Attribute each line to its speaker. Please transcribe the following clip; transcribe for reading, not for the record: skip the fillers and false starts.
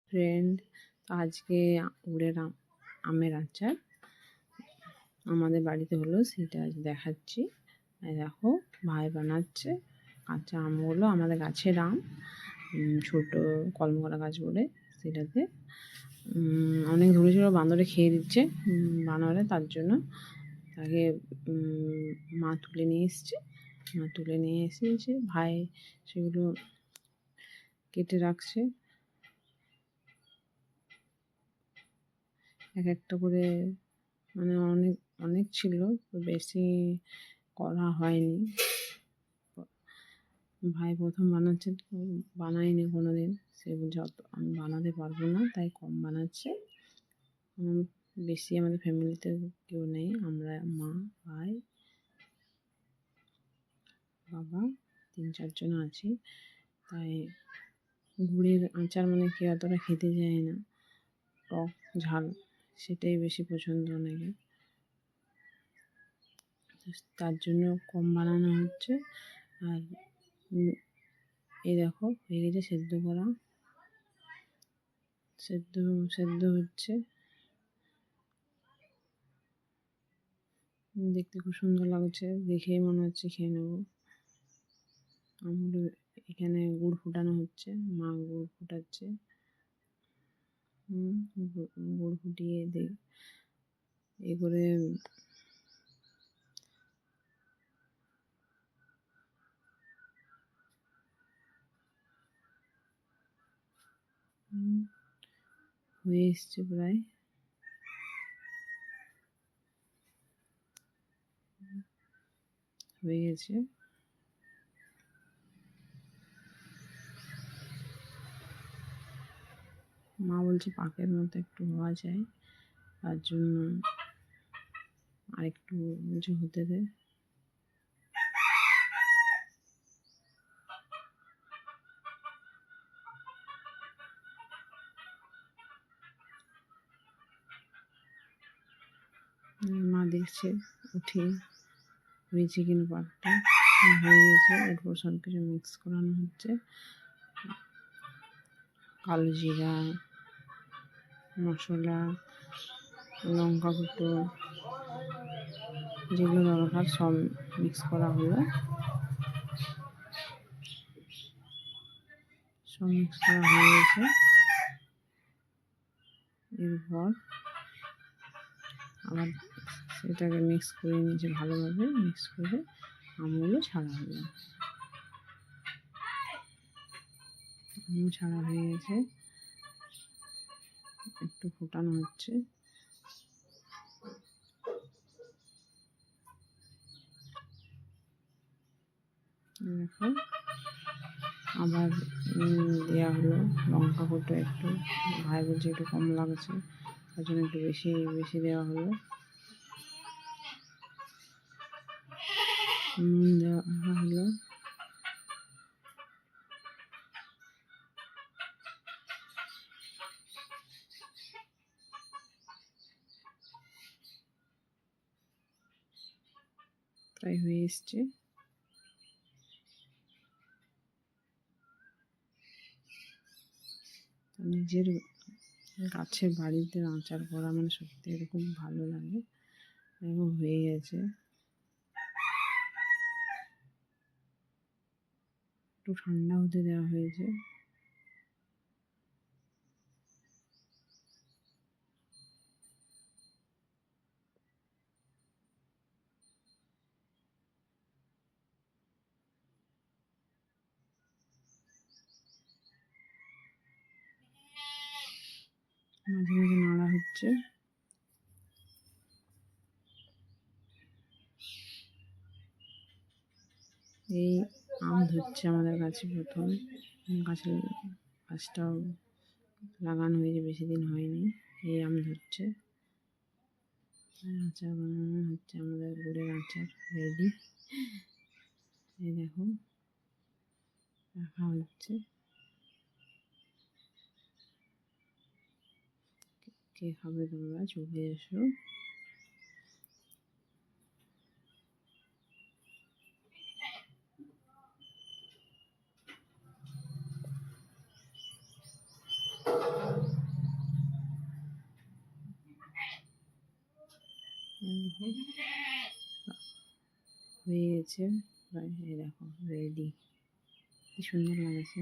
Speaker 1: Friend, আজকে গুড়ের আমের আচার আমাদের বাড়িতে হলো, সেটা আজ দেখাচ্ছি। দেখো ভাই বানাচ্ছে। কাঁচা আমগুলো আমাদের গাছের আম, ছোট কলম করা গাছ বলে, সেটাতে অনেক ধরেছিল, বান্দরে খেয়ে দিচ্ছে বানরে, তার জন্য তাকে মা তুলে নিয়ে এসছে। ভাই সেগুলো কেটে রাখছে, এক একটা করে, মানে অনেক অনেক ছিল, তো বেশি করা হয়নি। ভাই প্রথম বানাচ্ছে, বানাইনি কোনোদিন, সে যত আমি বানাতে পারবো না তাই কম বানাচ্ছে। বেশি আমাদের ফ্যামিলিতে কেউ নেই, আমরা মা, ভাই, বাবা, 3-4 জন আছি। তাই গুড়ের আচার মানে কেউ অতটা খেতে যায় না, টক ঝাল সেটাই বেশি পছন্দ অনেকে, তার জন্য কম বানানো হচ্ছে। আর এই দেখো হয়ে গেছে সেদ্ধ করা, সেদ্ধ হচ্ছে, দেখতে খুব সুন্দর লাগছে, দেখেই মনে হচ্ছে খেয়ে নেবো। আমগুলো এখানে গুড় ফোটানো হচ্ছে, মা গুড় ফোটাচ্ছে, গুড় ফুটিয়ে এ করে হয়ে এসছে প্রায়, হয়ে গেছে। মা বলছে পাকের মতো একটু হওয়া যায়, তার জন্য আরেকটু কিছু হতে দেয়। মা দেখছে উঠে হয়েছে কিনা, পাকটা হয়ে গেছে। এরপর সব কিছু মিক্স করানো হচ্ছে, কালো জিরা, মশলা, লঙ্কা গুঁটো, যেগুলো দরকার সব মিক্স করা হলো, সব মিক্স করা হয়ে গেছে। এরপর আবার সেটাকে মিক্স করে নিয়েছে, ভালোভাবে মিক্স করে আমগুলো ছাড়া হলো, আম ছাড়া হয়ে গেছে, একটু ফোটানো হচ্ছে। দেখো আবার দেওয়া হলো লঙ্কা গুঁটো, একটু ভাই বলছে একটু কম লাগছে, তার জন্য একটু বেশি দেওয়া হলো। নুন দেওয়া হলো, প্রায় হয়ে এসছে। নিজের গাছের বাড়িতে আচার করা মানে সত্যি এরকম ভালো লাগে। এরকম হয়ে গেছে, একটু ঠান্ডা হতে দেওয়া হয়েছে। মাঝে মাঝে নাড়া হচ্ছে। এই আম ধরছে আমাদের গাছে, প্রথম গাছটাও লাগানো হয়েছে, বেশি দিন হয়নি, এই আম ধরছে। আচার বানানো হচ্ছে, আমাদের গুড়ের আচার রেডি। এই দেখো রাখা হচ্ছে, কে খাবে তোমরা চলে এসো। এই দেখো হয়ে গেছে প্রায়, এই দেখো রেডি, কি সুন্দর লাগছে।